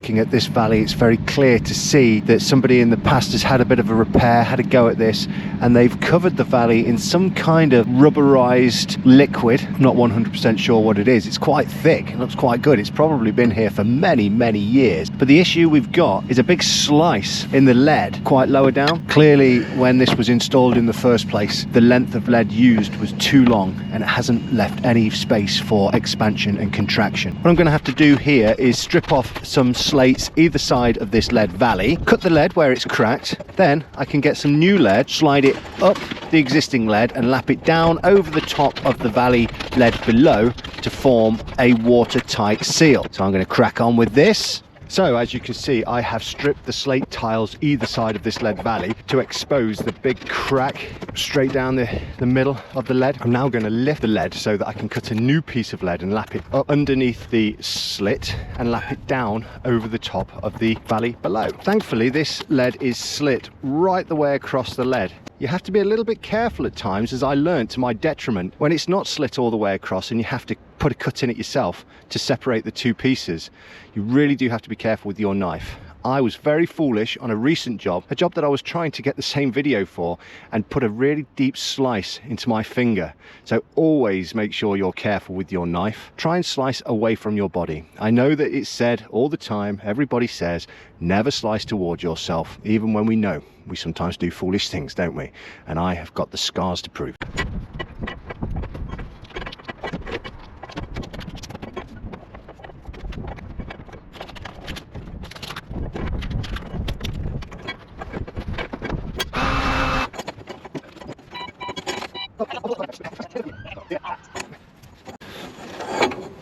Looking at this valley, it's very clear to see that somebody in the past has had a bit of a repair, had a go at this, and they've covered the valley in some kind of rubberized liquid. I'm not 100% sure what it is. It's quite thick, it looks quite good. It's probably been here for many, many years. But the issue we've got is a big slice in the lead, quite lower down. Clearly, when this was installed in the first place, the length of lead used was too long, and it hasn't left any space for expansion and contraction. What I'm going to have to do here is strip off some slates either side of this lead valley, cut the lead where it's cracked, then I can get some new lead, slide it up the existing lead and lap it down over the top of the valley lead below to form a watertight seal. So I'm going to crack on with this. So as you can see, I have stripped the slate tiles either side of this lead valley to expose the big crack straight down the middle of the lead. I'm now going to lift the lead so that I can cut a new piece of lead and lap it up underneath the slit and lap it down over the top of the valley below. Thankfully, this lead is slit right the way across the lead. You have to be a little bit careful at times, as I learned to my detriment, when it's not slit all the way across and you have to put a cut in it yourself to separate the two pieces. You really do have to be careful with your knife. I was very foolish on a recent job, a job that I was trying to get the same video for, and put a really deep slice into my finger. So always make sure you're careful with your knife. Try and slice away from your body. I know that it's said all the time, everybody says, never slice towards yourself, even when we know we sometimes do foolish things, don't we? And I have got the scars to prove.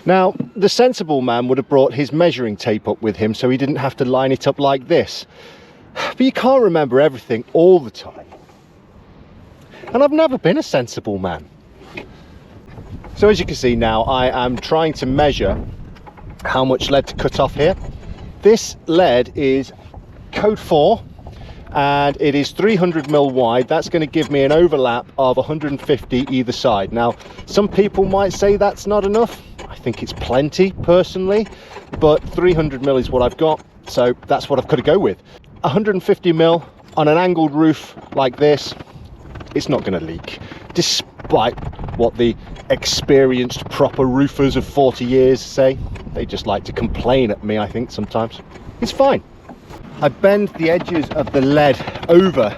Now, the sensible man would have brought his measuring tape up with him so he didn't have to line it up like this. But you can't remember everything all the time. And I've never been a sensible man. So as you can see now, I am trying to measure how much lead to cut off here. This lead is code 4 and it is 300mm wide. That's going to give me an overlap of 150 either side. Now, some people might say that's not enough. I think it's plenty personally, but 300mm is what I've got, so that's what I've got to go with. 150mm on an angled roof like this, it's not going to leak, despite what the experienced proper roofers of 40 years say. They just like to complain at me, I think, sometimes. It's fine. I bend the edges of the lead over.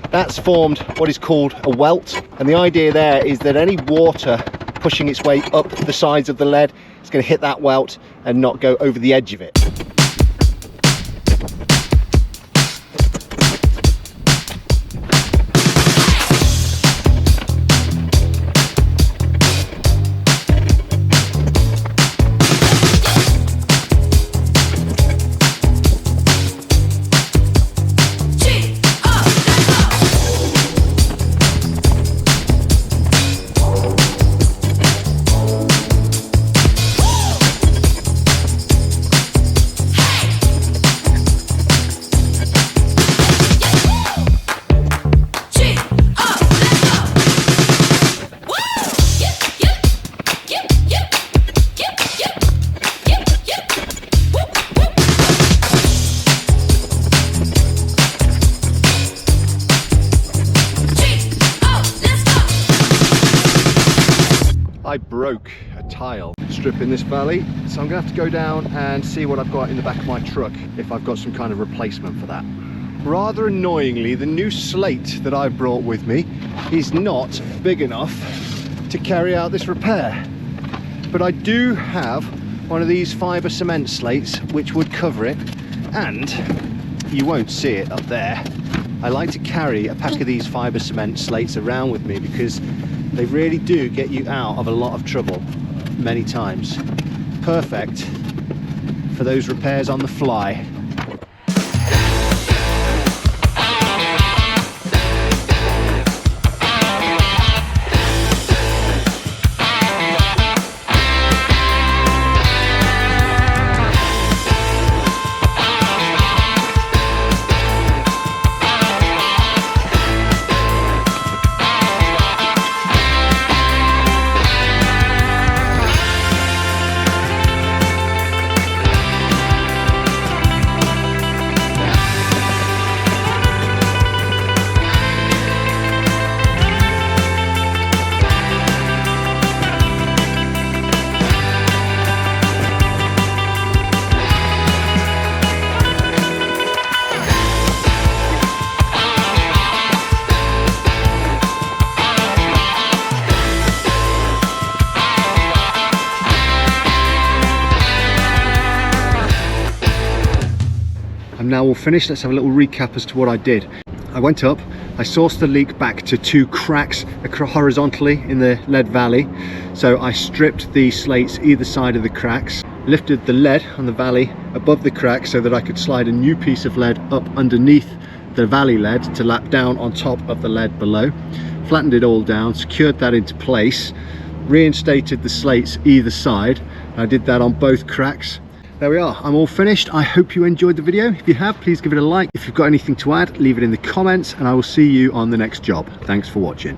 That's formed what is called a welt, and the idea there is that any water pushing its way up the sides of the lead is going to hit that welt and not go over the edge of it. I broke a tile stripping this valley, so I'm gonna have to go down and see what I've got in the back of my truck, if I've got some kind of replacement for that. Rather annoyingly, the new slate that I brought with me is not big enough to carry out this repair, but I do have one of these fibre cement slates which would cover it, and you won't see it up there. I like to carry a pack of these fibre cement slates around with me because they really do get you out of a lot of trouble many times. Perfect for those repairs on the fly. I'm now all finished. Let's have a little recap as to what I did. I went up, I sourced the leak back to 2 cracks horizontally in the lead valley. So I stripped the slates either side of the cracks, lifted the lead on the valley above the cracks so that I could slide a new piece of lead up underneath the valley lead to lap down on top of the lead below. Flattened it all down, secured that into place, reinstated the slates either side. I did that on both cracks. There we are, I'm all finished. I hope you enjoyed the video. If you have, please give it a like. If you've got anything to add, leave it in the comments, and I will see you on the next job. Thanks for watching.